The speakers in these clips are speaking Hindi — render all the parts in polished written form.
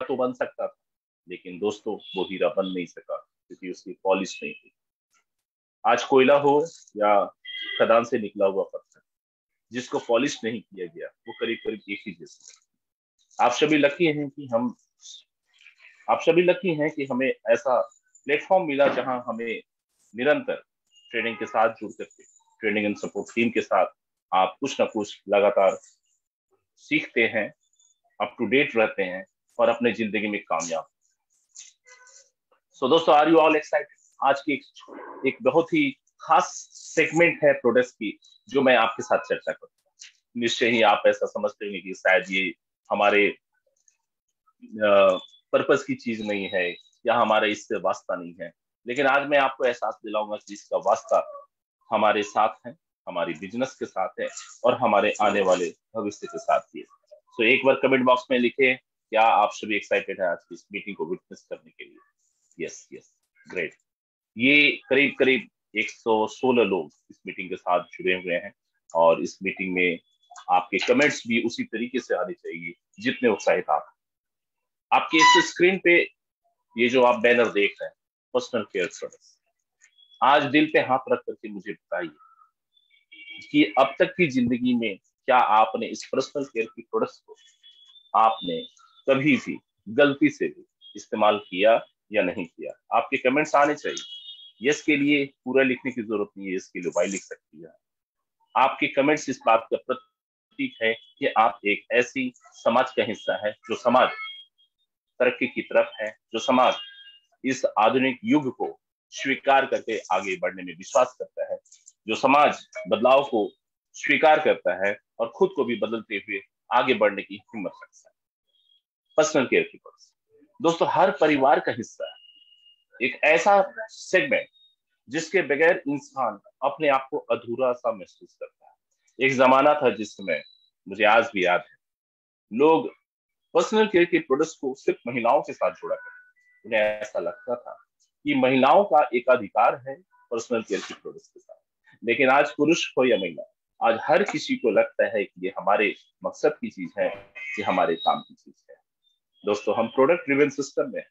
तो बन सकता था, लेकिन दोस्तों वो हीरा बन नहीं सका क्योंकि उसकी पॉलिश नहीं थी। आज कोयला हो या खदान से निकला हुआ पत्थर, जिसको पॉलिश नहीं किया गया वो करीब करीब एक ही जैसा। आप सभी लकी हैं कि हम आप सभी लकी हैं कि हमें ऐसा प्लेटफॉर्म मिला जहां हमें निरंतर ट्रेनिंग के साथ जुड़ करके, ट्रेनिंग एंड सपोर्ट टीम के साथ आप कुछ ना कुछ लगातार सीखते हैं, अप टू डेट रहते हैं और अपने जिंदगी में कामयाब। सो दोस्तों, आर यू ऑल एक्साइटेड? आज की एक बहुत ही खास सेगमेंट है प्रोडक्ट्स की, जो मैं आपके साथ चर्चा करूंगा। निश्चय ही आप ऐसा समझते हैं कि शायद ये हमारे पर्पस की चीज नहीं है या हमारा इससे वास्ता नहीं है, लेकिन आज मैं आपको एहसास दिलाऊंगा कि इसका वास्ता हमारे साथ है, हमारी बिजनेस के साथ है और हमारे आने वाले भविष्य के साथ भी है। तो एक बार कमेंट बॉक्स में लिखे, क्या आप सभी एक्साइटेड हैं आज की इस मीटिंग को विटनेस करने के लिए? Yes yes, great. ये करीब करीब 116 लोग इस मीटिंग के साथ जुड़े हुए हैं और इस मीटिंग में आपके कमेंट्स भी उसी तरीके से आने चाहिए जितने उत्साहित आप। आपके इस स्क्रीन पे ये जो आप बैनर देख रहे हैं, पर्सनल केयर प्रोडक्ट्स, आज दिल पे हाथ रख करके मुझे बताइए कि अब तक की जिंदगी में क्या आपने इस पर्सनल केयर की प्रोडक्ट्स को आपने कभी भी गलती से भी इस्तेमाल किया या नहीं किया? आपके कमेंट्स आने चाहिए। यस के लिए पूरा लिखने की जरूरत नहीं है, यस के लिए वाई लिख सकती है। आपके कमेंट्स इस बात का प्रतीक है कि आप एक ऐसी समाज का हिस्सा है जो समाज तरक्की की तरफ है, जो समाज इस आधुनिक युग को स्वीकार करके आगे बढ़ने में विश्वास करता है, जो समाज बदलाव को स्वीकार करता है और खुद को भी बदलते हुए आगे बढ़ने की हिम्मत रखता है। पर्सनल केयर की कोर्स दोस्तों हर परिवार का हिस्सा है, एक ऐसा सेगमेंट जिसके बगैर इंसान अपने आप को अधूरा सा महसूस करता है। एक जमाना था जिसमें, मुझे आज भी याद है, लोग पर्सनल केयर के प्रोडक्ट्स को सिर्फ महिलाओं के साथ जोड़ा करते। उन्हें ऐसा लगता था कि महिलाओं का एक अधिकार है पर्सनल केयर के प्रोडक्ट्स के साथ। लेकिन आज पुरुष हो या महिला, आज हर किसी को लगता है कि ये हमारे मकसद की चीज है, ये हमारे काम की चीज है। दोस्तों, हम प्रोडक्ट ड्रिवन सिस्टम में,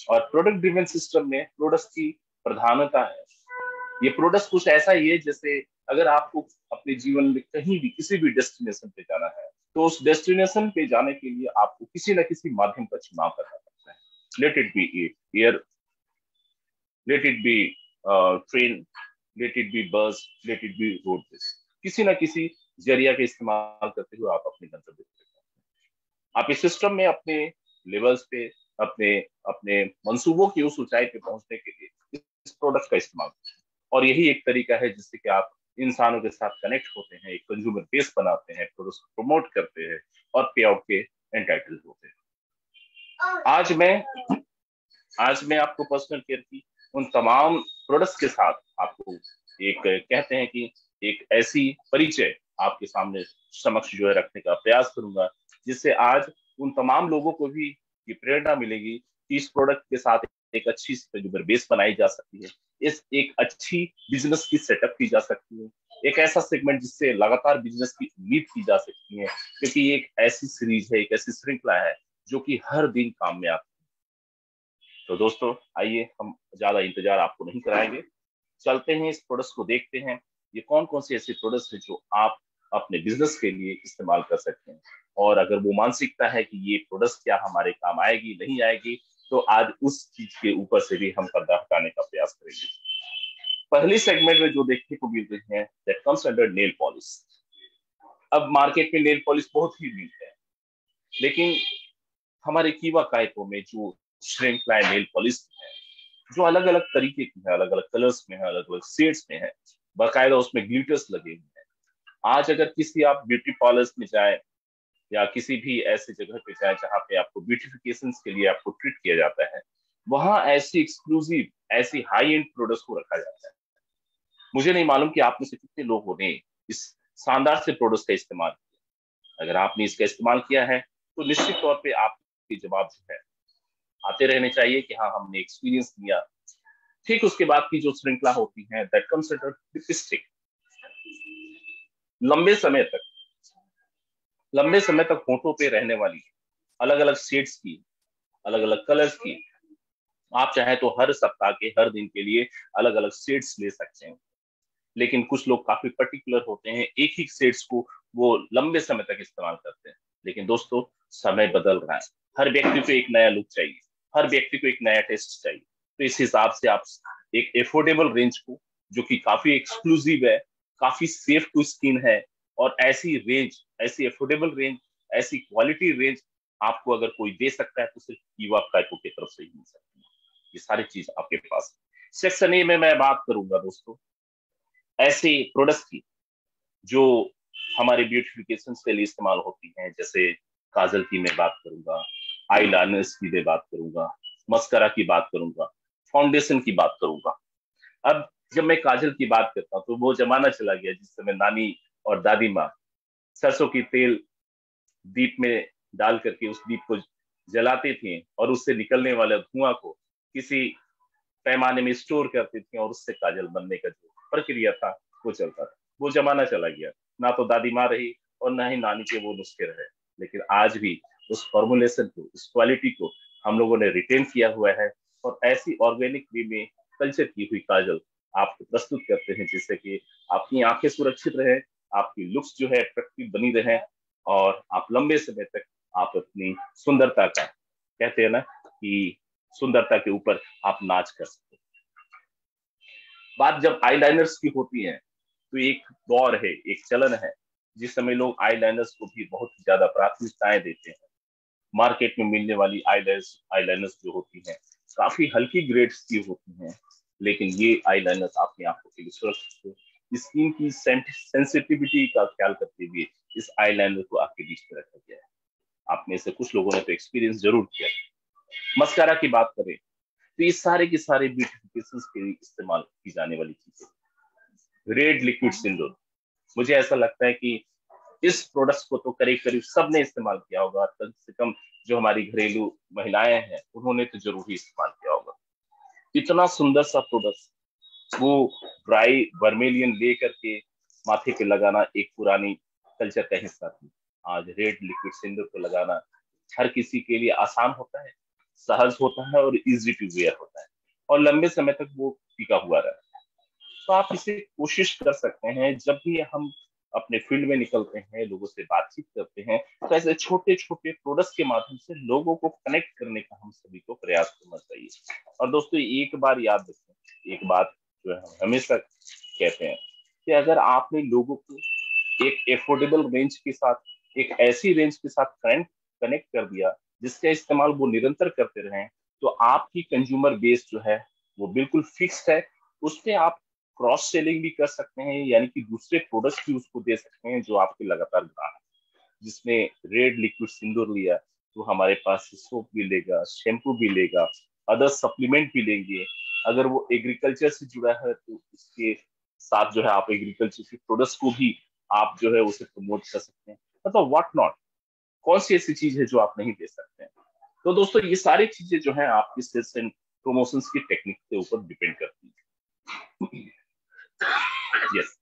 और प्रोडक्ट ड्रिवन सिस्टम में प्रोडक्ट्स की प्रधानता है। ये प्रोडक्ट्स कुछ ऐसा ही है जैसे अगर आपको अपने जीवन में कहीं भी किसी भी डेस्टिनेशन पे जाना है, तो उस डेस्टिनेशन पे जाने के लिए आपको किसी न किसी माध्यम का चुनाव करना पड़ता है। Let it be air, let it be train, let it be बस, लेट इट बी रोड, किसी न किसी जरिया के इस्तेमाल करते हुए आप अपने गंतव्य पे पहुंचते हैं। आप इस सिस्टम में अपने लेवल्स पे, अपने अपने मंसूबों की उस ऊंचाई पे पहुंचने के लिए इस प्रोडक्ट का इस्तेमाल करते हैं। और यही एक तरीका है जिससे कि आप इंसानों के साथ कनेक्ट होते हैं, एक कंज्यूमर बेस बनाते हैं, प्रोडक्ट को प्रमोट करते हैं और पे आउट के एंटाइटल होते हैं। आज मैं आपको पर्सनल केयर की उन तमाम प्रोडक्ट्स के साथ आपको एक, कहते हैं कि एक ऐसी परिचय आपके सामने समक्ष जो है रखने का प्रयास करूंगा, जिससे आज उन तमाम लोगों को भी ये प्रेरणा मिलेगी कि इस प्रोडक्ट के साथ एक अच्छी कंज्यूमर बेस बनाई जा सकती है, इस एक अच्छी बिजनेस की सेटअप की जा सकती है, एक ऐसा सेगमेंट जिससे लगातार बिजनेस की उम्मीद की जा सकती है, क्योंकि एक ऐसी सीरीज है, एक ऐसी श्रृंखला है जो कि हर दिन काम में आती है। तो दोस्तों, आइए हम ज्यादा इंतजार आपको नहीं कराएंगे, चलते हैं इस प्रोडक्ट्स को देखते हैं। ये कौन कौन से ऐसे प्रोडक्ट्स हैं जो आप अपने बिजनेस के लिए इस्तेमाल कर सकते हैं, और अगर वो मानसिकता है कि ये प्रोडक्ट्स क्या हमारे काम आएगी नहीं आएगी, तो आज उस चीज के ऊपर से भी हम पर्दा हटाने का प्रयास करेंगे। पहली सेगमेंट में जो देखने को मिल रही है, that comes under nail polish. अब मार्केट में नेल पॉलिश बहुत ही मिलते हैं, लेकिन हमारे कीवा कायको में जो श्रृंखला नेल पॉलिश है, जो अलग अलग तरीके की है, अलग अलग कलर्स में है, अलग अलग शेड्स में है, बाकायदा उसमें ग्लिटर्स लगे हुए हैं। आज अगर किसी आप ब्यूटी पार्लर्स में जाए या किसी भी ऐसी जगह पे जाए जहाँ पे आपको ब्यूटिफिकेशन के लिए आपको ट्रीट किया जाता है, वहां ऐसी एक्सक्लूसिव, ऐसी हाई एंड प्रोडक्ट्स को रखा जाता है। मुझे नहीं मालूम कि आप में से कितने लोगों ने इस शानदार से प्रोडक्ट्स का इस्तेमाल किया। अगर आपने इसका इस्तेमाल किया है तो निश्चित तौर पे आपके जवाब जो है आते रहने चाहिए कि हाँ, हमने एक्सपीरियंस लिया। ठीक उसके बाद की जो श्रृंखला होती है, दैट कम्स अंडर लिपस्टिक। लंबे समय तक होठों पे रहने वाली अलग अलग शेड्स की अलग अलग कलर्स की। आप चाहे तो हर सप्ताह के हर दिन के लिए अलग अलग शेड्स ले सकते हैं। लेकिन कुछ लोग काफी पर्टिकुलर होते हैं, एक ही शेड्स को वो लंबे समय तक इस्तेमाल करते हैं। लेकिन दोस्तों, समय बदल रहा है, हर व्यक्ति को एक नया लुक चाहिए, हर व्यक्ति को एक नया टेस्ट चाहिए। तो इस हिसाब से आप एक एफोर्डेबल रेंज को, जो कि काफी एक्सक्लूसिव है, काफी सेफ टू स्किन है, और ऐसी रेंज, ऐसी एफोर्डेबल रेंज, ऐसी क्वालिटी रेंज आपको अगर कोई दे सकता है तो सिर्फ ईवा काइको की तरफ से ही मिल सकती है। ये सारी चीज आपके पास। सेक्शन ए में मैं बात करूंगा दोस्तों ऐसे प्रोडक्ट्स की जो हमारे ब्यूटिफिकेशन के लिए इस्तेमाल होती हैं। जैसे काजल की मैं बात करूंगा, आई लाइनर्स की मैं बात करूंगा, मस्करा की बात करूंगा, फाउंडेशन की बात करूंगा। अब जब मैं काजल की बात करता हूँ तो वो जमाना चला गया जिस समय नानी और दादी माँ सरसों की तेल दीप में डाल करके उस दीप को जलाते थे और उससे निकलने वाले धुआं को किसी पैमाने में स्टोर करते थे और उससे काजल बनने का जो प्रक्रिया था वो चलता था। वो जमाना चला गया, ना तो दादी माँ रही और ना ही नानी के वो नुस्खे रहे। लेकिन आज भी उस फॉर्मुलेशन को, उस क्वालिटी को हम लोगों ने रिटेन किया हुआ है और ऐसी ऑर्गेनिक वे में कल्चर की हुई काजल आपको प्रस्तुत करते हैं, जिससे कि आपकी आंखें सुरक्षित रहे, आपकी लुक्स जो है अट्रैक्टिव बनी रहे, और आप लंबे समय तक आप अपनी सुंदरता का, कहते हैं ना कि सुंदरता के ऊपर आप नाच कर सकते हैं। बात जब आईलाइनर्स की होती है तो एक दौर है, एक चलन है जिस समय लोग आईलाइनर्स को भी बहुत ज्यादा प्राथमिकताएं देते हैं। मार्केट में मिलने वाली आईलाइनर्स जो होती हैं काफी हल्की ग्रेड्स की होती हैं, लेकिन ये आईलाइनर्स आपकी आंखों के लिए सुरक्षित है। स्किन की सेंसिटिविटी का ख्याल करते हुए इस आईलाइनर को आपके बीच में रखा गया है। आप में से कुछ लोगों ने तो एक्सपीरियंस जरूर किया। मस्कारा की बात करें तो ये सारे के सारे ब्यूटिफिकेशन के लिए इस्तेमाल की जाने वाली चीजें। रेड लिक्विड सिंदूर, मुझे ऐसा लगता है कि इस प्रोडक्ट्स को तो करीब करीब सबने इस्तेमाल किया होगा, कम से कम जो हमारी घरेलू महिलाएं हैं उन्होंने तो जरूर ही इस्तेमाल किया होगा। इतना सुंदर सा प्रोडक्ट, वो ड्राई वर्मेलियन ले करके माथे पे लगाना एक पुरानी कल्चर का हिस्सा थी। आज रेड लिक्विड सिंदूर को लगाना हर किसी के लिए आसान होता है, सहज होता है और इजी टू वेयर होता है, और लंबे समय तक वो टिका हुआ रहता है। तो आप इसे कोशिश कर सकते हैं, जब भी हम अपने फील्ड में निकलते हैं, लोगों से बातचीत करते हैं, तो ऐसे छोटे छोटे प्रोडक्ट्स के माध्यम से लोगों को कनेक्ट करने का हम सभी को प्रयास करना चाहिए। और दोस्तों एक बार याद रखें, एक बात जो है हम हमेशा कहते हैं कि अगर आपने लोगों को एक एफोर्डेबल रेंज के साथ, एक ऐसी रेंज के साथ कनेक्ट कर दिया जिसका इस्तेमाल वो निरंतर करते रहे, तो आपकी कंज्यूमर बेस जो है वो बिल्कुल फिक्स्ड है। उस पर आप क्रॉस सेलिंग भी कर सकते हैं, यानी कि दूसरे प्रोडक्ट्स भी उसको दे सकते हैं जो आपके लगातार ग्राहक। जिसने रेड लिक्विड सिंदूर लिया तो हमारे पास सोप भी लेगा, शैम्पू भी लेगा, अदर सप्लीमेंट भी लेंगे। अगर वो एग्रीकल्चर से जुड़ा है तो उसके साथ जो है आप एग्रीकल्चर के प्रोडक्ट्स को भी आप जो है उसे प्रमोट कर सकते हैं। मतलब व्हाट नॉट, कौन सी ऐसी चीज है जो आप नहीं दे सकते हैं। तो दोस्तों ये सारी चीजें जो है आपकी सेल्स एंड प्रमोशन की टेक्निक के ऊपर डिपेंड करती है। यस।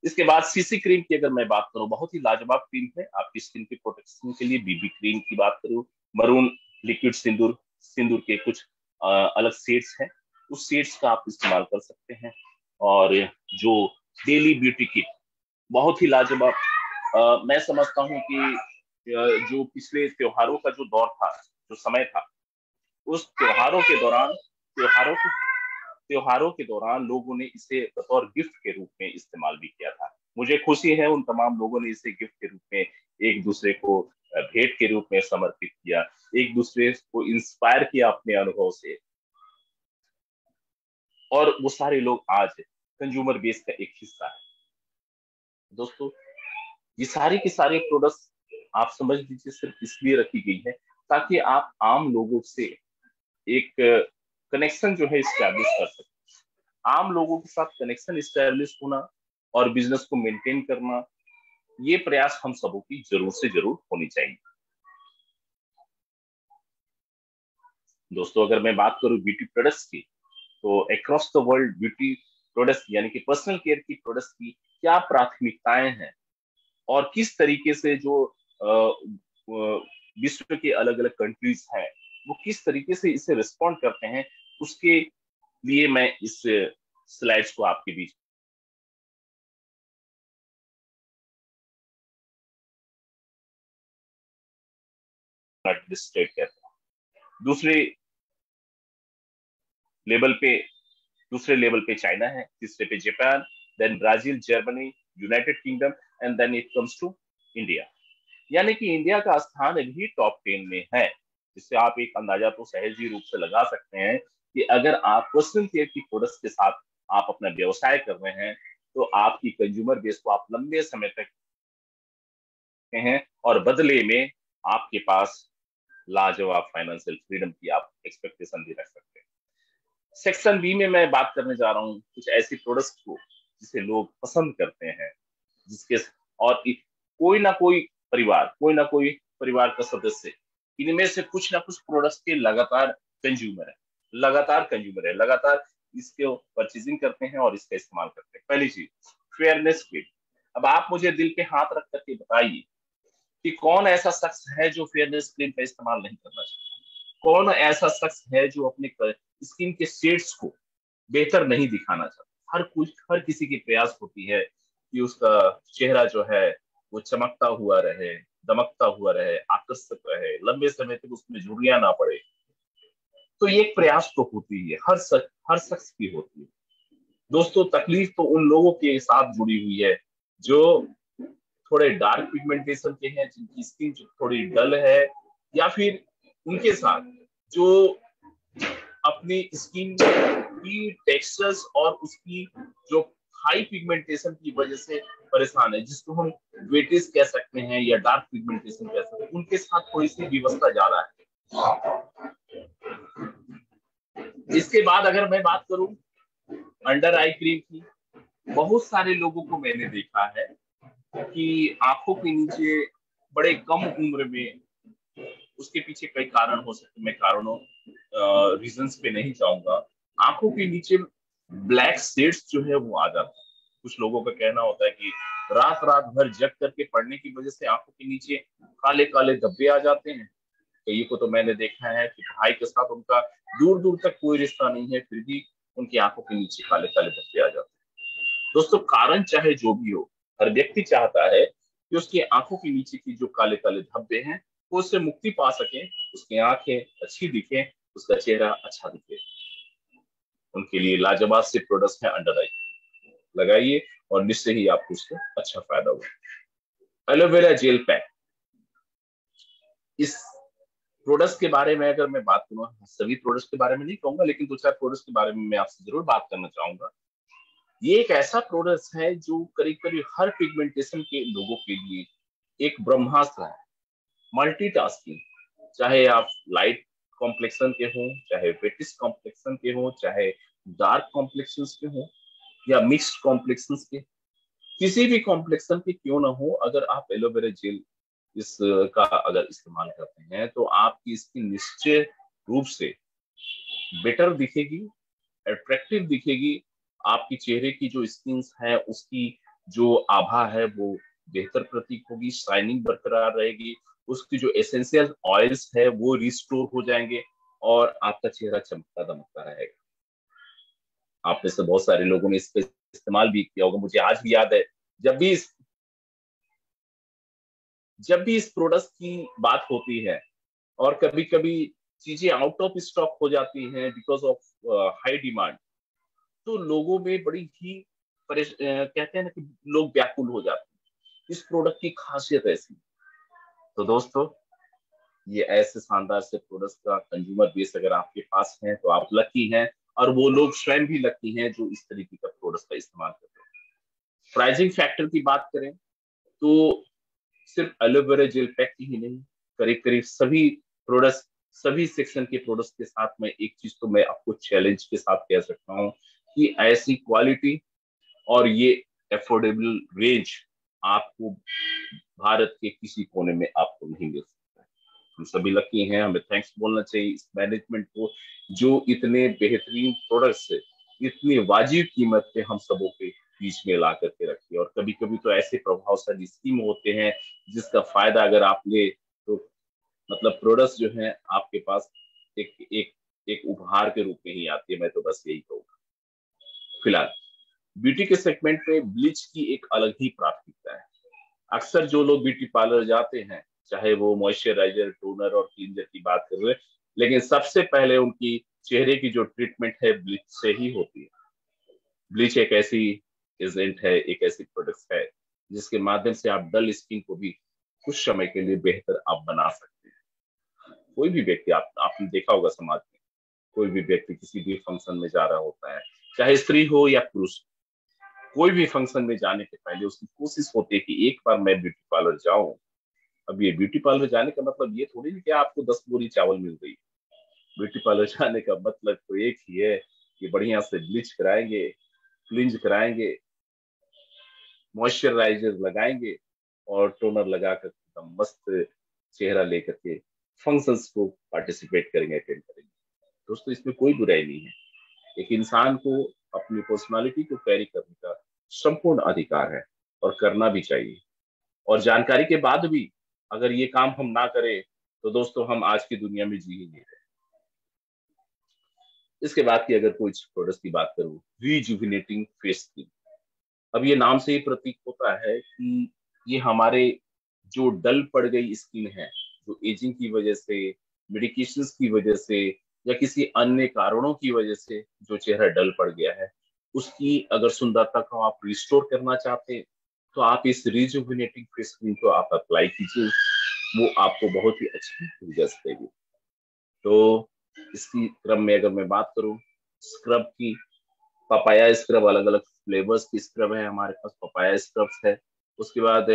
इसके बाद सीसी क्रीम की अगर मैं बात करूं, बहुत ही लाजवाब क्रीम है आपकी स्किन के प्रोटेक्शन के लिए। बीबी क्रीम की बात करूं, मरून लिक्विड सिंदूर, सिंदूर के कुछ अलग शेड्स हैं, उस शेड्स का आप इस्तेमाल कर सकते हैं। और जो डेली ब्यूटी किट, बहुत ही लाजवाब। मैं समझता हूँ कि जो पिछले त्योहारों का जो दौर था, जो समय था, उस त्योहारों के दौरान लोगों ने इसे बतौर गिफ्ट के रूप में इस्तेमाल भी किया था। मुझे खुशी है उन तमाम लोगों ने इसे गिफ्ट के रूप में एक दूसरे को भेंट के रूप में समर्पित किया, एक दूसरे को इंस्पायर किया अपने अनुभव से, और वो सारे लोग आज कंज्यूमर बेस का एक हिस्सा है। दोस्तों ये सारे के सारे प्रोडक्ट्स आप समझ लीजिए सिर्फ इसलिए रखी गई है ताकि आप आम लोगों से एक कनेक्शन जो है स्टैब्लिश कर सकें। आम लोगों के साथ कनेक्शन स्टैब्लिश होना और बिजनेस को मेंटेन करना, ये प्रयास हम सबों की जरूर से जरूर होनी चाहिए। दोस्तों अगर मैं बात करूं ब्यूटी प्रोडक्ट्स की, तो across the world beauty products यानी कि पर्सनल केयर की प्रोडक्ट्स की क्या प्राथमिकताएं हैं और किस तरीके से जो विश्व के अलग अलग कंट्रीज हैं वो किस तरीके से इसे रिस्पॉन्ड करते हैं, उसके लिए मैं इस स्लाइड्स को आपके बीच डिस्प्ले करता हूं। लेवल पे दूसरे लेवल पे चाइना है, तीसरे पे Japan, then Brazil, Germany, United Kingdom, and then it comes to India. यानी कि इंडिया का स्थान भी टॉप 10 में है, जिससे आप एक अंदाजा तो सहज ही रूप से लगा सकते हैं कि अगर आप पर्सनल केयर की प्रोडक्ट्स के साथ आप अपना व्यवसाय कर रहे हैं तो आपकी कंज्यूमर बेस को आप लंबे समय तक हैं और बदले में आपके पास लाजवाब फाइनेंशियल फ्रीडम की आप एक्सपेक्टेशन भी रख सकते हैं। सेक्शन बी में मैं बात करने जा रहा हूँ कुछ ऐसी प्रोडक्ट्स को जिसे लोग पसंद करते हैं, जिसके और कोई ना कोई परिवार का सदस्य इनमें से कुछ ना कुछ प्रोडक्ट्स के लगातार इसके परचेजिंग करते हैं और इसका इस्तेमाल करते हैं। पहली चीज, फेयरनेस क्रीम। अब आप मुझे दिल पे हाथ रख करके बताइए कि कौन ऐसा शख्स है जो फेयरनेस क्रीम का इस्तेमाल नहीं करना चाहता? कौन ऐसा शख्स है जो अपने स्किन के शेड्स को बेहतर नहीं दिखाना चाहता? हर किसी की प्रयास होती है कि उसका चेहरा जो है वो चमकता हुआ रहे, दमकता हुआ रहे, आकर्षक रहे, लंबे समय तक उसमें झुर्रियां ना पड़े। तो ये एक प्रयास तो होती है, हर शख्स की होती है। दोस्तों, तकलीफ तो उन लोगों के साथ जुड़ी हुई है जो थोड़े डार्क पिगमेंटेशन के हैं, जिनकी स्किन थोड़ी डल है, या फिर उनके साथ जो अपनी स्किन की टेक्सचर्स और उसकी जो हाई पिगमेंटेशन की वजह से परेशान है, जिसको हम वेटिस कह सकते हैं या डार्क पिगमेंटेशन कह सकते हैं, उनके साथ थोड़ी सी व्यवस्था ज्यादा है। इसके बाद अगर मैं बात करूं अंडर आई क्रीम की, बहुत सारे लोगों को मैंने देखा है कि आंखों के नीचे बड़े कम उम्र में, उसके पीछे कई कारण हो सकते हैं, मैं कारणों रीजंस पे नहीं जाऊंगा, आंखों के नीचे ब्लैक शेड्स जो है वो आ जाता है। कुछ लोगों का कहना होता है कि रात रात भर जग करके पढ़ने की वजह से आंखों के नीचे काले काले धब्बे आ जाते हैं। कई को तो मैंने देखा है कि पढ़ाई के साथ उनका दूर दूर तक कोई रिश्ता नहीं है, फिर भी उनकी आंखों के नीचे काले काले धब्बे आ जाते हैं। दोस्तों, कारण चाहे जो भी हो, हर व्यक्ति चाहता है कि उसकी आंखों के नीचे की जो काले काले धब्बे हैं वो उससे मुक्ति पा सके, उसकी आंखें अच्छी दिखे, उसका चेहरा अच्छा दिखे। उनके लिए लाजवाब से प्रोडक्ट्स है अंडर आई, लगाइए और निश्चय ही आपको उससे अच्छा फायदा होगा। एलोवेरा जेल पैक, इस प्रोडक्ट्स के बारे में अगर मैं बात करूँ, सभी प्रोडक्ट्स के बारे में नहीं कहूंगा, लेकिन दो चार प्रोडक्ट्स के बारे में मैं आपसे जरूर बात करना चाहूंगा। ये एक ऐसा प्रोडक्ट है जो करीब करीब हर पिगमेंटेशन के लोगों के लिए एक ब्रह्मास्त्र है। मल्टीटास्किंग, चाहे आप लाइट कॉम्प्लेक्शन के हों, चाहे वेटिस कॉम्प्लेक्शन के हों, चाहे डार्क कॉम्प्लेक्शन के हों या मिक्स्ड कॉम्प्लेक्शन के, किसी भी कॉम्प्लेक्शन के क्यों ना हो, अगर आप एलोवेरा जेल इसका अगर इस्तेमाल करते हैं तो आपकी स्किन निश्चय रूप से बेटर दिखेगी, अट्रैक्टिव दिखेगी। आपकी चेहरे की जो स्किन है उसकी जो आभा है वो बेहतर प्रतीक होगी, शाइनिंग बरकरार रहेगी, उसकी जो एसेंशियल ऑयल्स है वो रिस्टोर हो जाएंगे और आपका चेहरा चमकता दमकता रहेगा। आप में से बहुत सारे लोगों ने इसका इस्तेमाल भी किया होगा। मुझे आज भी याद है, जब भी इस प्रोडक्ट की बात होती है और कभी कभी चीजें आउट ऑफ स्टॉक हो जाती हैं बिकॉज ऑफ हाई डिमांड, तो लोगों में बड़ी ही कहते हैं ना कि लोग व्याकुल हो जाते हैं। इस प्रोडक्ट की खासियत ऐसी। तो दोस्तों, ये ऐसे शानदार से प्रोडक्ट का कंज्यूमर बेस अगर आपके पास है तो आप लकी हैं, और वो लोग स्वयं भी लकी हैं जो इस तरीके का प्रोडक्ट का इस्तेमाल करते हैं। प्राइसिंग फैक्टर की बात करें तो सिर्फ एलोवेरा जेल पैक की ही नहीं, करीब करीब सभी सेक्शन के प्रोडक्ट्स के साथ में एक चीज तो मैं आपको चैलेंज के साथ कह सकता हूँ कि ऐसी क्वालिटी और ये एफोर्डेबल रेंज आपको भारत के किसी कोने में आपको नहीं मिल सकता है। हम सभी लकी हैं, हमें थैंक्स बोलना चाहिए इस मैनेजमेंट को जो इतने बेहतरीन प्रोडक्ट्स से इतनी वाजिब कीमत पे हम सबों के बीच में ला करके रखी है। और कभी कभी तो ऐसे प्रभावशाली स्कीम होते हैं जिसका फायदा अगर आप ले तो मतलब प्रोडक्ट्स जो है आपके पास एक एक एक उपहार के रूप में ही आती है, मैं तो बस यही कहूँगा। फिलहाल ब्यूटी के सेगमेंट में ब्लीच की एक अलग ही प्राथमिकता है। अक्सर जो लोग ब्यूटी पार्लर जाते हैं, चाहे वो मॉइस्चराइजर, टोनर और क्लींजर की बात कर रहे हैं, लेकिन सबसे पहले उनकी चेहरे की जो ट्रीटमेंट है ब्लीच से ही होती है। ब्लीच एक ऐसी एजेंट है, एक ऐसी प्रोडक्ट है जिसके माध्यम से आप डल स्किन को भी कुछ समय के लिए बेहतर आप बना सकते हैं। कोई भी व्यक्ति, आपने देखा होगा समाज में, कोई भी व्यक्ति किसी भी फंक्शन में जा रहा होता है, चाहे स्त्री हो या पुरुष, कोई भी फंक्शन में जाने के पहले उसकी कोशिश होती है कि एक बार मैं ब्यूटी पार्लर जाऊं। अब ये ब्यूटी पार्लर जाने का मतलब ये थोड़ी नहीं कि आपको 10 बोरी चावल मिल गई। ब्यूटी पार्लर जाने का मतलब तो एक ही है कि बढ़िया से ब्लीच कराएंगे, क्लींज कराएंगे, मॉइस्चराइजर लगाएंगे और टोनर लगाकर एकदम मस्त चेहरा लेकर के फंक्शंस को पार्टिसिपेट करेंगे, अटेंड करेंगे। दोस्तों, इसमें कोई बुराई नहीं है। एक इंसान को अपनी पर्सनालिटी को कैरी करने का संपूर्ण अधिकार है और करना भी चाहिए। और जानकारी के बाद भी अगर ये काम हम ना करें तो दोस्तों हम आज की दुनिया में जी ही नहीं रहे। इसके बाद की अगर कोई प्रोडक्ट की बात करूं, रिजुविनेटिंग फेस क्रीम। अब ये नाम से ही प्रतीक होता है कि ये हमारे जो डल पड़ गई स्किन है, जो एजिंग की वजह से, मेडिकेशंस की वजह से या किसी अन्य कारणों की वजह से जो चेहरा डल पड़ गया है, उसकी अगर सुंदरता को आप रिस्टोर करना चाहते हैं तो आप इस रिजुविनेटिंग फेस क्रीम को आप अप्लाई कीजिए। वो आपको बहुत ही अच्छी रिजल्ट देगी। तो इसकी क्रम में अगर मैं बात करूं, स्क्रब की, पपाया स्क्रब, अलग अलग फ्लेवर्स की स्क्रब है हमारे पास, पपाया स्क्रब्स है। उसके बाद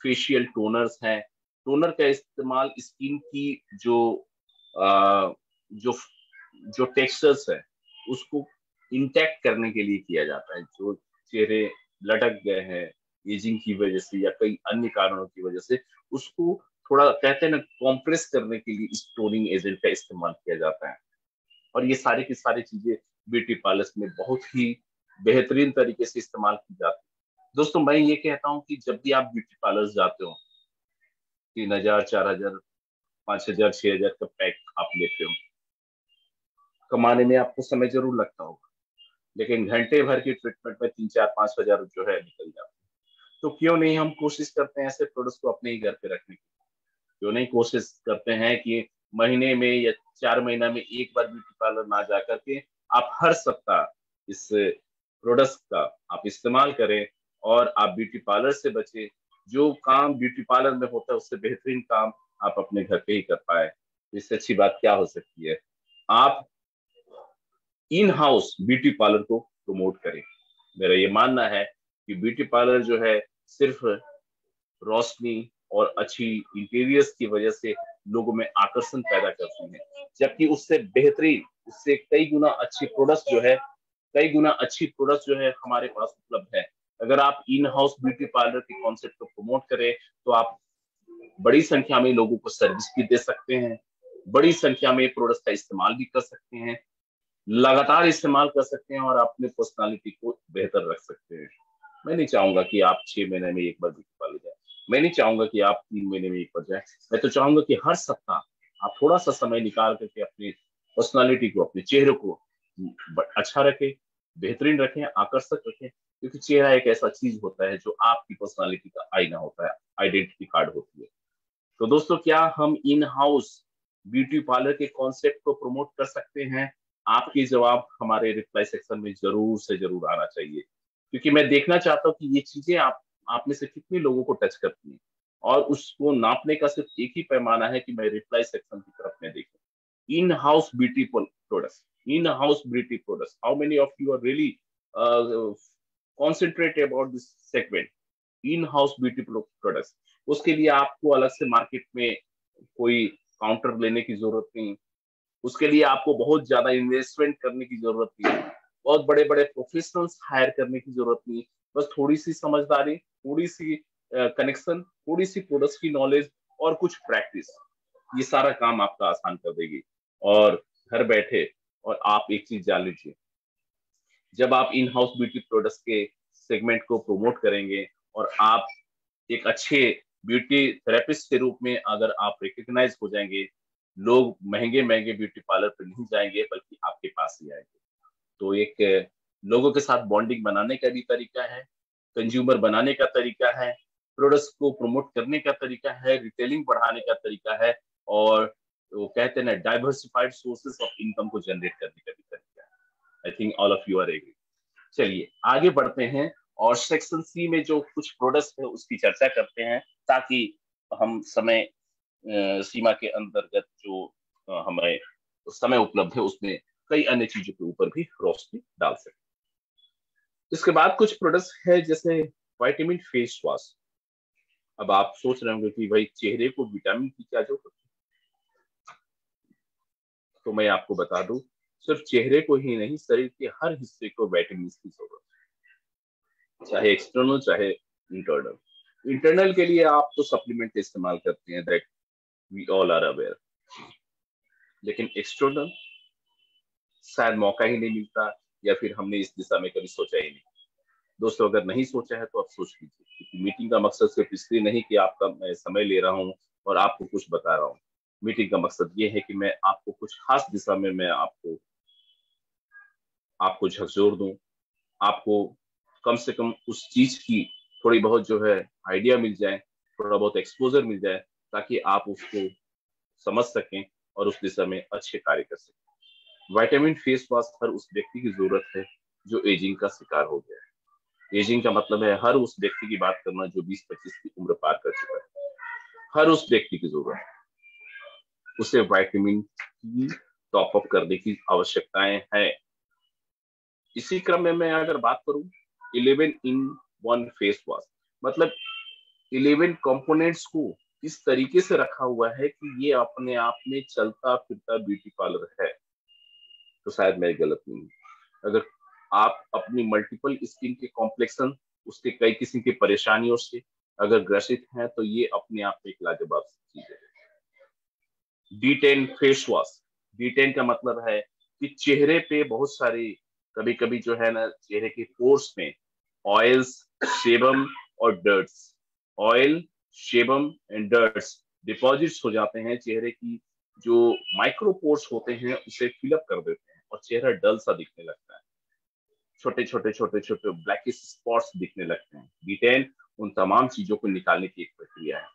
फेशियल टोनर्स हैं। टोनर का इस्तेमाल स्किन की जो आ, जो जो टेक्सचर्स है उसको इंटैक्ट करने के लिए किया जाता है। जो चेहरे लटक गए हैं एजिंग की वजह से या कई अन्य कारणों की वजह से, उसको थोड़ा कहते हैं ना कॉम्प्रेस करने के लिए इस टोनिंग एजेंट का इस्तेमाल किया जाता है। और ये सारी की सारी चीजें ब्यूटी पार्लर्स में बहुत ही बेहतरीन तरीके से इस्तेमाल की जाती है। दोस्तों, मैं ये कहता हूँ कि जब भी आप ब्यूटी पार्लर्स जाते हो, 3,000, 4,000, 5,000, 6,000 का पैक आप लेते हो, कमाने में आपको समय जरूर लगता होगा, लेकिन घंटे भर की ट्रीटमेंट में 3, 4, 5 हजार जो है निकल जाते हैं। तो क्यों नहीं हम कोशिश करते हैं ऐसे प्रोडक्ट्स को अपने ही घर पे रखने की? क्यों नहीं कोशिश करते हैं कि महीने में या 4 महीना में एक बार ब्यूटी पार्लर ना जा करके आप हर सप्ताह इस प्रोडक्ट्स का आप इस्तेमाल करें और आप ब्यूटी पार्लर से बचे। जो काम ब्यूटी पार्लर में होता है उससे बेहतरीन काम आप अपने घर पे ही कर पाए, तो इससे अच्छी बात क्या हो सकती है। आप इन हाउस ब्यूटी पार्लर को प्रमोट करें। मेरा ये मानना है कि ब्यूटी पार्लर जो है सिर्फ रोशनी और अच्छी इंटीरियर्स की वजह से लोगों में आकर्षण पैदा करती है, जबकि उससे बेहतरीन, उससे कई गुना अच्छी प्रोडक्ट जो है, कई गुना अच्छी प्रोडक्ट जो है हमारे पास उपलब्ध है। अगर आप इन हाउस ब्यूटी पार्लर के कॉन्सेप्ट को प्रमोट करें तो आप बड़ी संख्या में लोगों को सर्विस भी दे सकते हैं, बड़ी संख्या में प्रोडक्ट का इस्तेमाल भी कर सकते हैं, लगातार इस्तेमाल कर सकते हैं और अपने पर्सनालिटी को बेहतर रख सकते हैं। मैं नहीं चाहूंगा कि आप 6 महीने में एक बार ब्यूटी पार्लर जाए, मैं नहीं चाहूंगा कि आप 3 महीने में एक बार जाए। मैं तो चाहूंगा कि हर सप्ताह आप थोड़ा सा समय निकाल करके अपनी पर्सनालिटी को, अपने चेहरे को अच्छा रखें, बेहतरीन रखें, आकर्षक रखें, क्योंकि चेहरा एक ऐसा चीज होता है जो आपकी पर्सनालिटी का आईना होता है, आइडेंटिटी कार्ड होती है। तो दोस्तों, क्या हम इन हाउस ब्यूटी पार्लर के कॉन्सेप्ट को प्रमोट कर सकते हैं? आपकी जवाब हमारे रिप्लाई सेक्शन में जरूर से जरूर आना चाहिए, क्योंकि मैं देखना चाहता हूँ कि ये चीजें आप में से कितने लोगों को टच करती हैं। और उसको नापने का सिर्फ एक ही पैमाना है कि मैं रिप्लाई सेक्शन की तरफ में देखूं। In house beauty products, in house beauty products, how many of you are really concentrate about this segment, in house beauty products. उसके लिए आपको अलग से मार्केट में कोई काउंटर लेने की जरूरत नहीं, उसके लिए आपको बहुत ज्यादा इन्वेस्टमेंट करने की जरूरत नहीं, बहुत बड़े बड़े प्रोफेशनल्स हायर करने की जरूरत नहीं। बस थोड़ी सी समझदारी, थोड़ी सी कनेक्शन, थोड़ी सी प्रोडक्ट्स की नॉलेज और कुछ प्रैक्टिस, ये सारा काम आपका आसान कर देगी। और घर बैठे, और आप एक चीज जान लीजिए, जब आप इन हाउस ब्यूटी प्रोडक्ट्स के सेगमेंट को प्रमोट करेंगे और आप एक अच्छे ब्यूटी थेरेपिस्ट के रूप में अगर आप रिकग्नाइज हो जाएंगे, लोग महंगे महंगे ब्यूटी पार्लर पे नहीं जाएंगे बल्कि आपके पास ही आएंगे। तो एक लोगों के साथ बॉन्डिंग बनाने का भी तरीका है, कंज्यूमर बनाने का तरीका है, प्रोडक्ट्स को प्रमोट करने का तरीका है, रिटेलिंग बढ़ाने का तरीका है, और वो कहते हैं ना डाइवर्सिफाइड सोर्सेस ऑफ इनकम को जनरेट करने का भी तरीका है। I think all of you are agree. चलिए आगे बढ़ते हैं और सेक्शन सी में जो कुछ प्रोडक्ट्स है उसकी चर्चा करते हैं, ताकि हम समय सीमा के अंतर्गत जो हमें समय उपलब्ध है उसमें कई अन्य चीजों के ऊपर भी रोशनी डाल सके। इसके बाद कुछ प्रोडक्ट्स है जैसे विटामिन फेस वॉश। अब आप सोच रहे होंगे कि भाई चेहरे को विटामिन की क्या जरूरत है, तो मैं आपको बता दूं सिर्फ चेहरे को ही नहीं, शरीर के हर हिस्से को विटामिन की जरूरत है, चाहे एक्सटर्नल चाहे इंटरनल। इंटरनल के लिए आप तो सप्लीमेंट इस्तेमाल करते हैं, that we all are aware, लेकिन एक्सटर्नल शायद मौका ही नहीं मिलता, या फिर हमने इस दिशा में कभी सोचा ही नहीं। दोस्तों अगर नहीं सोचा है तो आप सोच लीजिए, क्योंकि मीटिंग का मकसद सिर्फ इसलिए नहीं कि आपका मैं समय ले रहा हूँ और आपको कुछ बता रहा हूँ। मीटिंग का मकसद ये है कि मैं आपको कुछ खास दिशा में मैं आपको झकझोर दूं, आपको कम से कम उस चीज की थोड़ी बहुत जो है आइडिया मिल जाए, थोड़ा बहुत एक्सपोजर मिल जाए, ताकि आप उसको समझ सकें और उस दिशा में अच्छे कार्य कर सकें। विटामिन फेस वॉश हर उस व्यक्ति की जरूरत है जो एजिंग का शिकार हो गया है। एजिंग का मतलब है हर उस व्यक्ति की बात करना जो 20-25 की उम्र पार कर चुका है। हर उस व्यक्ति की जरूरत है, उसे विटामिन की टॉप अप करने की आवश्यकताएं हैं। इसी क्रम में मैं अगर बात करूं 11 इन 1 फेस वॉश, मतलब 11 कंपोनेंट्स को इस तरीके से रखा हुआ है कि ये अपने आप में चलता फिरता ब्यूटी पार्लर है। तो शायद मैं गलत नहीं हूँ। अगर आप अपनी मल्टीपल स्किन के कॉम्प्लेक्शन, उसके कई किस्म की परेशानियों से अगर ग्रसित हैं तो ये अपने आप में एक लाजवाब चीज है। D10 face wash. D10 का मतलब है कि चेहरे पे बहुत सारी, कभी कभी जो है ना चेहरे के पोर्स में ऑयल्स, सेबम और dirts, oil, sebum and dirts deposits हो जाते हैं। चेहरे की जो माइक्रोपोर्स होते हैं उसे फिलअप कर देते हैं और चेहरा डल सा दिखने लगता है, छोटे छोटे छोटे छोटे ब्लैकिश स्पॉट्स दिखने लगते हैं। D10 उन तमाम चीजों को निकालने की एक प्रक्रिया है,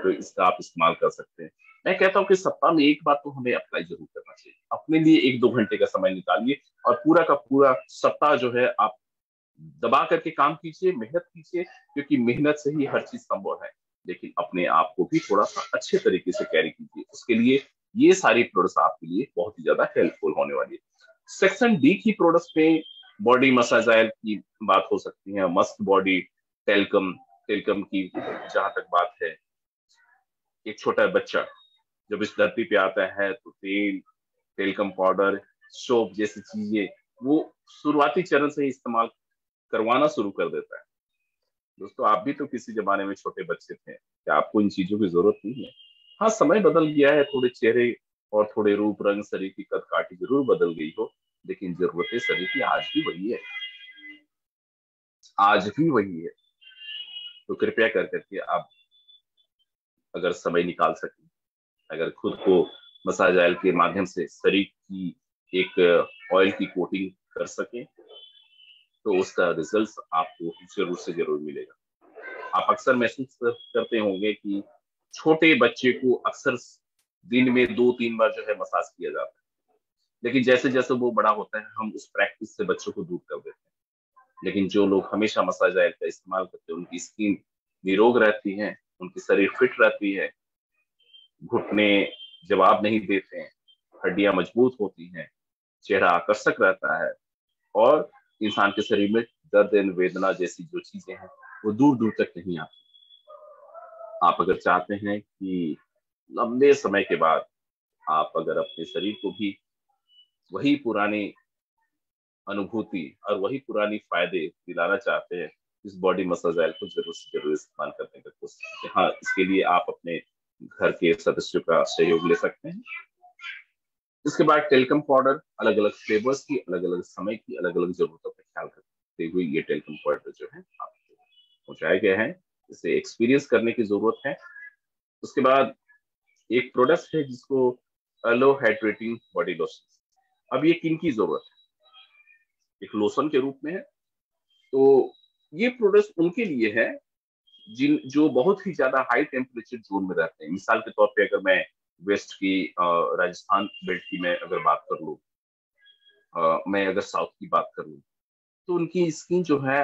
तो इसका आप इस्तेमाल कर सकते हैं। मैं कहता हूँ कि सप्ताह में एक बार तो हमें अप्लाई जरूर करना चाहिए। अपने लिए 1-2 घंटे का समय निकालिए और पूरा का पूरा सप्ताह जो है आप दबा करके काम कीजिए, मेहनत कीजिए, क्योंकि मेहनत से ही हर चीज संभव है। लेकिन अपने आप को भी थोड़ा सा अच्छे तरीके से कैरी कीजिए, उसके लिए ये सारी प्रोडक्ट्स आपके लिए बहुत ही ज्यादा हेल्पफुल होने वाली है। सेक्शन डी की प्रोडक्ट्स में बॉडी मसाज ऑयल की बात हो सकती है, मस्त बॉडी, टेलकम। टेलकम की जहां तक बात है, एक छोटा बच्चा जब इस धरती पे आता है तो तेल, टेलकम पाउडर, सोप जैसी चीजें वो शुरुआती चरण से ही इस्तेमाल करवाना शुरू कर देता है। दोस्तों आप भी तो किसी जमाने में छोटे बच्चे थे, क्या आपको इन चीजों की जरूरत नहीं है? हाँ समय बदल गया है, थोड़े चेहरे और थोड़े रूप रंग, शरीर की कद काठी जरूर बदल गई हो, लेकिन जरूरतें शरीर की आज भी वही है, आज भी वही है। तो कृपया कर करके आप अगर समय निकाल सकें, अगर खुद को मसाज ऑयल के माध्यम से शरीर की एक ऑयल की कोटिंग कर सकें, तो उसका रिजल्ट आपको जरूर से जरूर मिलेगा। आप अक्सर महसूस करते होंगे कि छोटे बच्चे को अक्सर दिन में 2-3 बार जो है मसाज किया जाता है, लेकिन जैसे जैसे वो बड़ा होता है हम उस प्रैक्टिस से बच्चों को दूर कर देते हैं। लेकिन जो लोग हमेशा मसाज ऑयल का इस्तेमाल करते हैं उनकी स्किन निरोग रहती है, उनकी शरीर फिट रहती है, घुटने जवाब नहीं देते हैं, हड्डियां मजबूत होती हैं, चेहरा आकर्षक रहता है, और इंसान के शरीर में दर्द एवं वेदना जैसी जो चीजें हैं वो दूर दूर तक नहीं आती। आप अगर चाहते हैं कि लंबे समय के बाद आप अगर अपने शरीर को भी वही पुरानी अनुभूति और वही पुरानी फायदे दिलाना चाहते हैं, इस बॉडी मसाज ऑयल को जरूर से जरूर इस्तेमाल करने का कोशिश करें। हाँ, इसके लिए आप अपने घर के सदस्यों का सहयोग ले सकते हैं। इसके बाद टेलकम पाउडर, अलग अलग फ्लेवर्स की, अलग अलग समय की, अलग अलग जरूरतों का ख्याल करते हुए ये टेलकम पाउडर जो है आपको पहुंचाए गए हैं, इसे एक्सपीरियंस करने की जरूरत है। उसके बाद एक प्रोडक्ट है जिसको एलो हाइड्रेटिंग बॉडी लोशन। अब ये किन की जरूरत है? एक लोशन के रूप में है। तो ये प्रोडक्ट उनके लिए है जिन जो बहुत ही ज्यादा हाई टेम्परेचर जोन में रहते हैं। मिसाल के तौर पे अगर मैं वेस्ट की राजस्थान बेल्ट की मैं अगर बात कर लूँ, मैं अगर साउथ की बात कर लूँ, तो उनकी स्किन जो है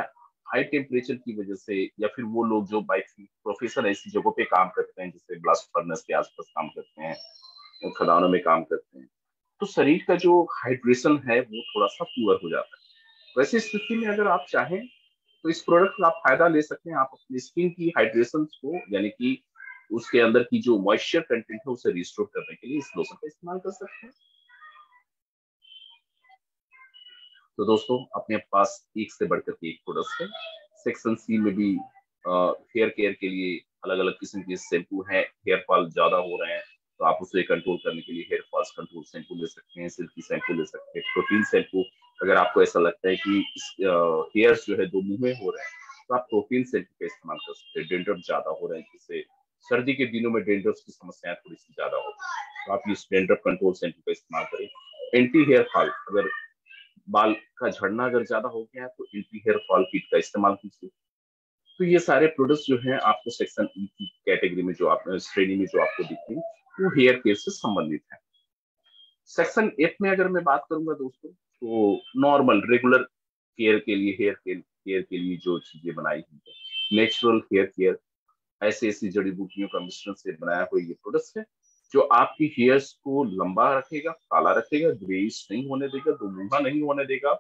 हाई टेम्परेचर की वजह से, या फिर वो लोग जो बाई प्रोफेशन ऐसी जगहों पे काम करते हैं जैसे ब्लास्ट फर्नेस के आसपास काम करते हैं, खदानों में काम करते हैं, तो शरीर का जो हाइड्रेशन है वो थोड़ा सा पुअर हो जाता है। वैसी स्थिति में अगर आप चाहें तो इस प्रोडक्ट का आप फायदा ले सकते हैं। आप अपनी स्किन की हाइड्रेशन को, यानी कि उसके अंदर की जो मॉइस्चर कंटेंट है उसे रिस्टोर करने के लिए इस लोशन का इस्तेमाल कर सकते हैं। तो दोस्तों अपने पास एक से बढ़कर के एक प्रोडक्ट है। सेक्शन सी में भी हेयर केयर के लिए अलग अलग किस्म के शैम्पू हैं। हेयर फॉल ज्यादा हो रहे हैं तो आप उसे कंट्रोल करने के लिए हेयर फॉल्स कंट्रोल शैम्पू ले सकते हैं, सिल्की शैम्पू ले सकते हैं, प्रोटीन शैम्पू। अगर आपको ऐसा लगता है कि हेयर्स जो है दो मुंहे हो रहे हैं तो आप प्रोटीन शैम्पू का इस्तेमाल कर सकते हैं। डेंड्रफ ज्यादा हो रहे हैं, जिससे सर्दी के दिनों में डेंड्रफ की समस्याएं थोड़ी सी ज्यादा होती है, तो आप इस डेंड्रफ कंट्रोल शैम्पू का इस्तेमाल करें। एंटी हेयर फॉल, अगर बाल का झड़ना अगर ज्यादा हो गया है तो एंटी हेयर फॉल किट का इस्तेमाल कीजिए। तो ये सारे प्रोडक्ट्स जो हैं आपको सेक्शन ई की कैटेगरी में, जो आप श्रेणी में जो आपको दिखती है, वो हेयर केयर से संबंधित है। सेक्शन एफ में अगर मैं बात करूंगा दोस्तों, तो नॉर्मल रेगुलर केयर के लिए, हेयर केयर के लिए जो चीजें बनाई हुई है, नेचुरल हेयर केयर, ऐसी ऐसी जड़ी बूटियों का मिश्रण से बनाया हुआ ये प्रोडक्ट है जो आपकी हेयर्स को लंबा रखेगा, काला रखेगा, ग्रेइश नहीं होने देगा, दुमुहा नहीं होने देगा।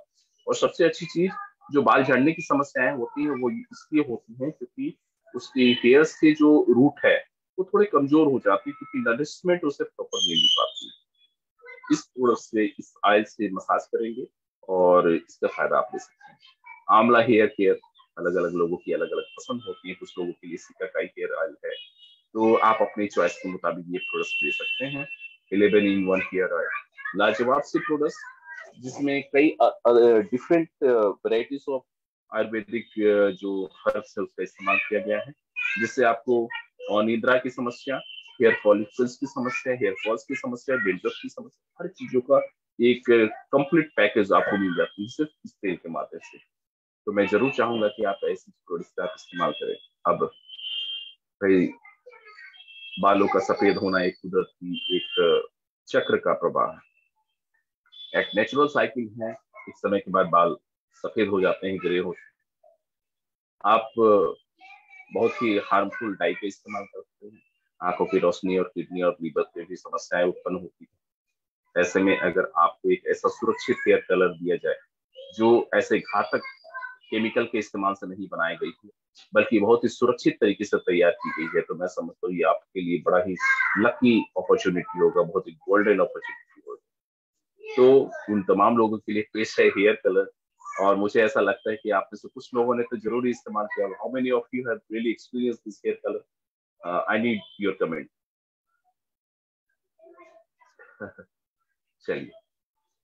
और सबसे अच्छी चीज, जो बाल झड़ने की समस्याएं होती है वो इसलिए होती हैं क्योंकि उसकी हेयर्स के जो रूट है वो थोड़े कमजोर हो जाती है, क्योंकि नरिशमेंट उसे प्रॉपर नहीं मिल पाती। इस प्रोडक्ट से, इस ऑयल से मसाज करेंगे और इसका फायदा आप ले सकते हैं। आंवला हेयर केयर, अलग अलग लोगों की अलग अलग पसंद होती है। कुछ लोगों के लिए सिकाकाई हेयर ऑयल है, तो आप अपनी चॉइस के मुताबिक ये प्रोडक्ट ले सकते हैं। 11 in 1 हेयर ऑयल, लाजवाब से प्रोडक्ट जिसमें कई डिफरेंट वेराइटीज ऑफ आयुर्वेदिक जो हर्ब्स है उसका इस्तेमाल किया गया है, जिससे आपको निद्रा की समस्या, हेयर फॉलिकल्स की समस्या, हेयर फॉल्स की समस्या, डेंड्रफ की समस्या, हर चीजों का एक कंप्लीट पैकेज आपको मिल जाती है सिर्फ इस तेल के माध्यम से। तो मैं जरूर चाहूंगा कि आप ऐसी प्रोडक्ट्स का आप इस्तेमाल करें। अब भाई, बालों का सफेद होना एक कुदरत की एक चक्र का प्रवाह है, एक नेचुरल साइकिल है। एक समय के बाद बाल सफेद हो जाते हैं, ग्रे होते हैं। आप बहुत ही हार्मफुल डाई का इस्तेमाल करते हैं, आंखों की रोशनी और किडनी और लीवर पे भी समस्याएं उत्पन्न होती है। ऐसे में अगर आपको एक ऐसा सुरक्षित हेयर कलर दिया जाए जो ऐसे घातक केमिकल के इस्तेमाल से नहीं बनाई गई है, बल्कि बहुत ही सुरक्षित तरीके से तैयार की गई है, तो मैं समझता हूँ ये आपके लिए बड़ा ही लकी अपॉर्चुनिटी होगा, बहुत ही गोल्डन अपॉर्चुनिटी होगा। तो उन तमाम लोगों के लिए पेश है हेयर कलर। और मुझे ऐसा लगता है कि आप में से कुछ लोगों ने तो जरूर इस्तेमाल किया। How many of you have really experience this hair colour? I need your comment. चलिए,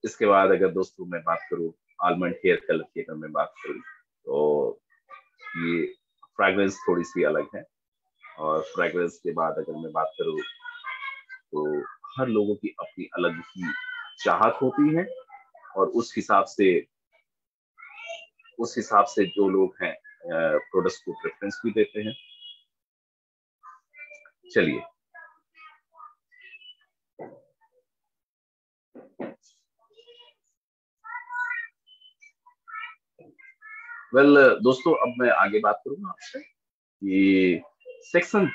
इसके बाद अगर दोस्तों मैं बात करूँ आलमंड हेयर कलर की, अगर मैं बात करूँ तो ये फ्रैग्रेंस थोड़ी सी अलग है। और फ्रैग्रेंस के बाद अगर मैं बात करूँ तो हर लोगों की अपनी अलग ही चाहत होती है, और उस हिसाब से जो लोग हैं प्रोडक्ट्स को प्रेफरेंस भी देते हैं। चलिए, दोस्तों अब मैं आगे बात करूंगा आपसे कि सेक्शन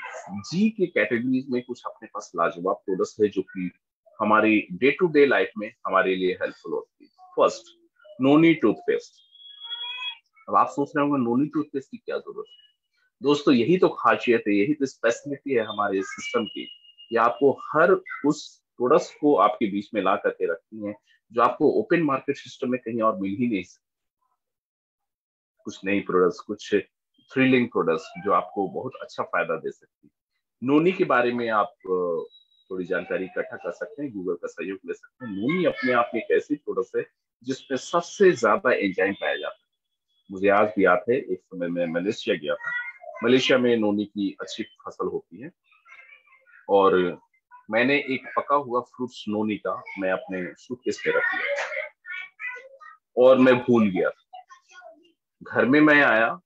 जी की कैटेगरीज में कुछ अपने पास लाजवाब प्रोडक्ट्स है जो कि हमारी डे टू डे लाइफ में हमारे लिए हेल्पफुल होती है। फर्स्ट, नोनी टूथपेस्ट। अब आप सोच रहे होंगे नोनी टूथपेस्ट की क्या जरूरत है? दोस्तों यही तो खासियत है, यही तो स्पेशलिटी है हमारे सिस्टम की, कि आपको हर उस प्रोडक्ट को आपके बीच में ला करके रखती है जो आपको ओपन मार्केट सिस्टम में कहीं और मिल ही नहीं सकती। कुछ नई प्रोडक्ट्स, कुछ थ्रिलिंग प्रोडक्ट्स जो आपको बहुत अच्छा फायदा दे सकती है। नोनी के बारे में आप थोड़ी जानकारी इकट्ठा कर सकते हैं, गूगल का सहयोग ले सकते हैं। नोनी अपने आप में एक ऐसी प्रोडक्ट है जिसमें सबसे ज्यादा एंजाइम पाया जाता है। मुझे आज भी याद है, एक समय में मलेशिया गया था। मलेशिया में नोनी की अच्छी फसल होती है, और मैंने एक पका हुआ फ्रूट स्नोनी का मैं अपने सूटकेस पे रख लिया और मैं भूल गया। घर में मैं आया,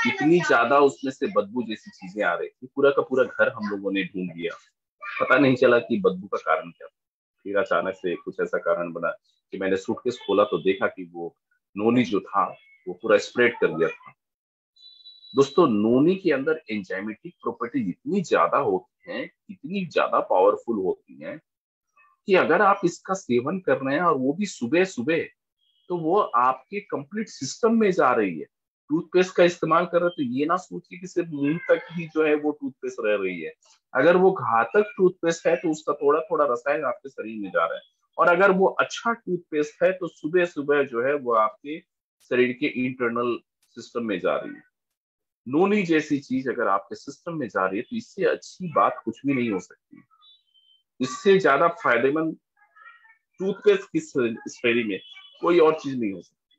इतनी ज्यादा उसमें से बदबू जैसी चीजें आ रही थी, पूरा का पूरा घर हम लोगों ने ढूंढ लिया, पता नहीं चला कि बदबू का कारण क्या था। फिर अचानक से कुछ ऐसा कारण बना कि मैंने सूटकेस खोला तो देखा कि वो नोनी जो था वो पूरा स्प्रेड कर दिया था। दोस्तों, नोनी के अंदर एंजाइमेटिक प्रॉपर्टीज इतनी ज्यादा होती हैं, इतनी ज्यादा पावरफुल होती हैं कि अगर आप इसका सेवन कर रहे हैं और वो भी सुबह सुबह, तो वो आपके कंप्लीट सिस्टम में जा रही है। टूथपेस्ट का इस्तेमाल कर रहे हो तो ये ना सोचिए कि सिर्फ मुंह तक ही जो है वो टूथपेस्ट रह रही है। अगर वो घातक टूथपेस्ट है तो उसका थोड़ा थोड़ा रसायन आपके शरीर में जा रहा है, और अगर वो अच्छा टूथपेस्ट है तो सुबह सुबह जो है वो आपके शरीर के इंटरनल सिस्टम में जा रही है। नोनी जैसी चीज अगर आपके सिस्टम में जा रही है तो इससे अच्छी बात कुछ भी नहीं हो सकती। इससे ज्यादा फायदेमंद टूथपेस्ट की स्पेरी में कोई और चीज नहीं हो सकती,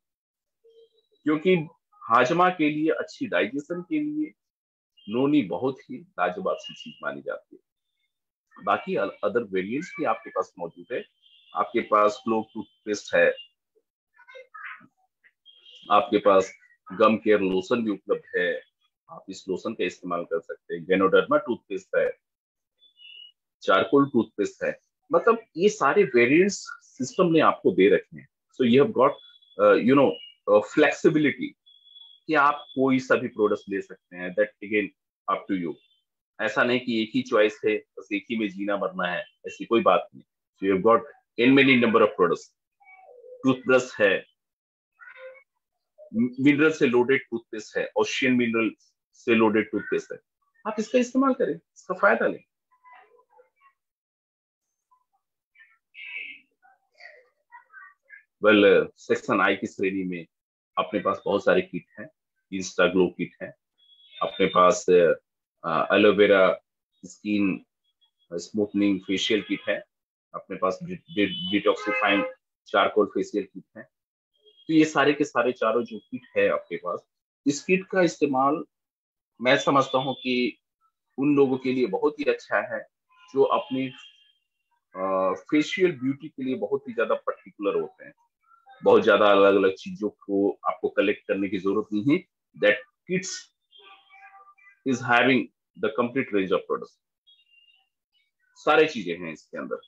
क्योंकि हाजमा के लिए, अच्छी डाइजेशन के लिए नोनी बहुत ही लाजवाब सी चीज मानी जाती है। बाकी अदर वेरिएंट्स भी आपके पास मौजूद है। आपके पास क्लोव टूथपेस्ट है, आपके पास गम केयर लोशन भी उपलब्ध है, आप इस लोशन का इस्तेमाल कर सकते हैं। गेनोडर्मा टूथपेस्ट है, चारकोल टूथपेस्ट है। मतलब ये सारे वेरिएंट्स सिस्टम ने आपको दे रखे हैं। So you have got flexibility कि आप कोई सा भी प्रोडक्ट ले सकते हैं। That again up to you. ऐसा नहीं कि एक ही चॉइस है, बस एक ही में जीना मरना है, ऐसी कोई बात नहीं। सो you have got in many number of products. Toothbrush है, मिनरल से लोडेड टूथपेस्ट है, ओशियन मिनरल से लोडेड टूथपेस्ट है। आप इसका इस्तेमाल करें, इसका फायदा लें। वेल, सेक्शन आई की श्रेणी में अपने पास बहुत सारे किट हैं। इंस्टा ग्लो किट है, अपने पास aloe vera skin smoothening facial kit है, अपने पास डिटॉक्सिफाइंग चारकोल फेशियल किट है। तो ये सारे के सारे चारों जो किट है आपके पास, इस किट का इस्तेमाल मैं समझता हूँ कि उन लोगों के लिए बहुत ही अच्छा है जो अपनी फेशियल ब्यूटी के लिए बहुत ही ज्यादा पर्टिकुलर होते हैं। बहुत ज्यादा अलग अलग चीजों को आपको कलेक्ट करने की जरूरत नहीं है। That kits is having the complete range of products. सारे चीजें हैं इसके अंदर,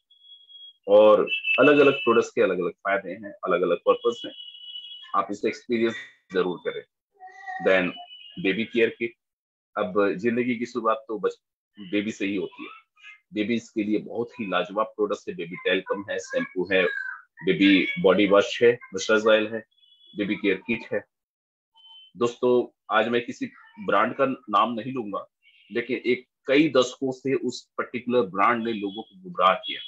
और अलग अलग प्रोडक्ट्स के अलग अलग फायदे हैं, अलग अलग पर्पस हैं। आप इसे एक्सपीरियंस जरूर करें। Then baby care kit. अब जिंदगी की शुरुआत तो बेबी से ही होती है। बेबीज के लिए बहुत ही लाजवाब प्रोडक्ट्स है। बेबी टेल्कम है, शैम्पू है, बेबी बॉडी वॉश है, मसाज ऑयल है, बेबी केयर किट है। दोस्तों, आज मैं किसी ब्रांड का नाम नहीं लूंगा, लेकिन एक कई दशकों से उस पर्टिकुलर ब्रांड ने लोगों को गुमराह किया,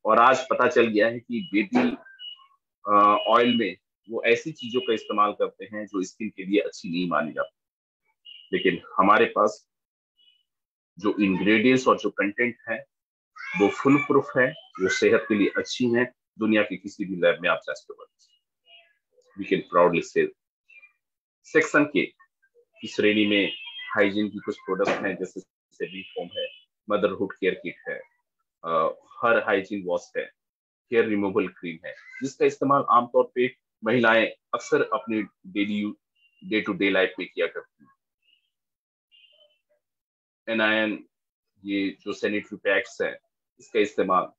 और आज पता चल गया है कि बेबी ऑयल में वो ऐसी चीजों का इस्तेमाल करते हैं जो स्किन के लिए अच्छी नहीं मानी जाती। लेकिन हमारे पास जो इंग्रेडिएंट्स और जो कंटेंट है वो फुल प्रूफ है, वो सेहत के लिए अच्छी है। दुनिया के किसी भी लैब में आप टेस्ट कर we can proudly say. Section के की श्रेणी में हाइजीन की कुछ प्रोडक्ट हैं, जैसे सेविंग फोम है, मदरहुड केयर किट है, हर हाइजीन वॉश है, हेयर रिमूवल क्रीम है, जिसका इस्तेमाल आमतौर पे महिलाएं अक्सर अपनी डे टू डे लाइफ में किया करती हैं। एनआईएन, ये जो सैनिटरी पैड्स है, इसका इस्तेमाल।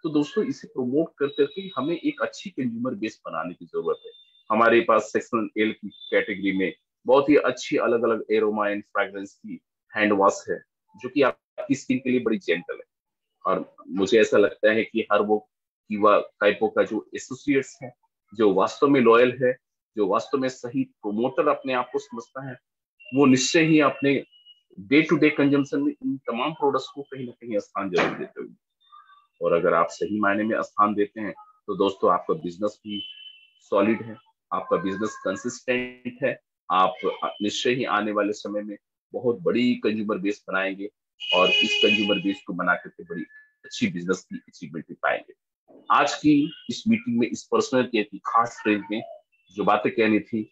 तो दोस्तों, इसे प्रमोट कर करके हमें एक अच्छी कंज्यूमर बेस बनाने की जरूरत है। हमारे पास सेक्शन एल की कैटेगरी में बहुत ही अच्छी अलग अलग एरोमा एंड फ्रेग्रेंस की हैंड वॉश है, जो कि आपकी स्किन के लिए बड़ी जेंटल है। और मुझे ऐसा लगता है कि हर वो कीवा टाइपों का जो एसोसिएट्स है, जो वास्तव में लॉयल है, जो वास्तव में सही प्रोमोटर अपने आप को समझता है, वो निश्चय ही अपने डे टू डे कंजम्पशन में इन तमाम प्रोडक्ट्स को कहीं ना कहीं स्थान जरूर देते होंगे। और अगर आप सही मायने में स्थान देते हैं तो दोस्तों, आपका बिजनेस भी सॉलिड है, आपका बिजनेस कंसिस्टेंट है। आप निश्चय ही आने वाले समय में बहुत बड़ी कंज्यूमर बेस बनाएंगे, और इस कंज्यूमर बेस को बना करके बड़ी अच्छी बिजनेस की अचीवमेंट भी पाएंगे। आज की इस मीटिंग में, इस पर्सनल केयर की खास ट्रेन में जो बातें कहनी थी,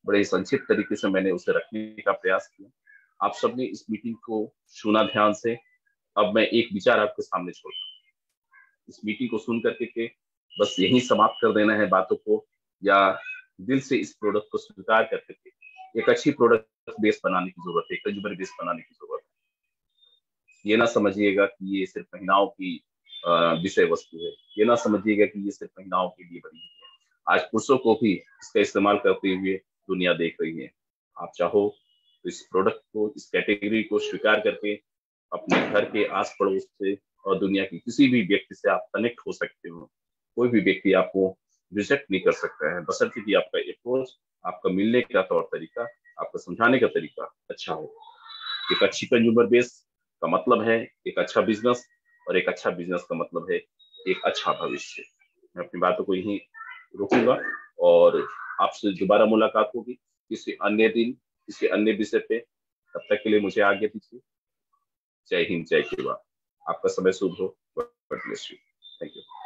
बड़े संक्षिप्त तरीके से मैंने उसे रखने का प्रयास किया। आप सबने इस मीटिंग को सुना ध्यान से। अब मैं एक विचार आपके सामने छोड़ता हूँ। इस मीटिंग को सुन करके के बस यहीं समाप्त कर देना है बातों को, या दिल से इस प्रोडक्ट को स्वीकार करके के एक अच्छी प्रोडक्ट बेस बनाने की जरूरत है, कंज्यूमर बेस बनाने की जरूरत है। ये ना समझिएगा कि ये सिर्फ महिलाओं की विषय वस्तु है, ये ना समझिएगा कि ये सिर्फ महिलाओं के लिए बनी है। आज पुरुषों को भी इसका इस्तेमाल करते हुए दुनिया देख रही है। आप चाहो तो इस प्रोडक्ट को, इस कैटेगरी को स्वीकार करके अपने घर के आस पड़ोस से और दुनिया की किसी भी व्यक्ति से आप कनेक्ट हो सकते हो। कोई भी व्यक्ति आपको रिजेक्ट नहीं कर सकता है, बशर्ते कि आपका अप्रोच, आपका मिलने का तौर तरीका, आपका समझाने का तरीका अच्छा हो। एक अच्छी कंज्यूमर बेस का मतलब है एक अच्छा बिजनेस, और एक अच्छा बिजनेस का मतलब है एक अच्छा भविष्य। मैं अपनी बातों को यहीं रोकूंगा और आपसे दोबारा मुलाकात होगी किसी अन्य दिन, किसी अन्य विषय पे। तब तक के लिए मुझे आज्ञा दीजिए। जय हिंद, जय शिवा। आपका समय शुभ हो। God bless you. Thank you.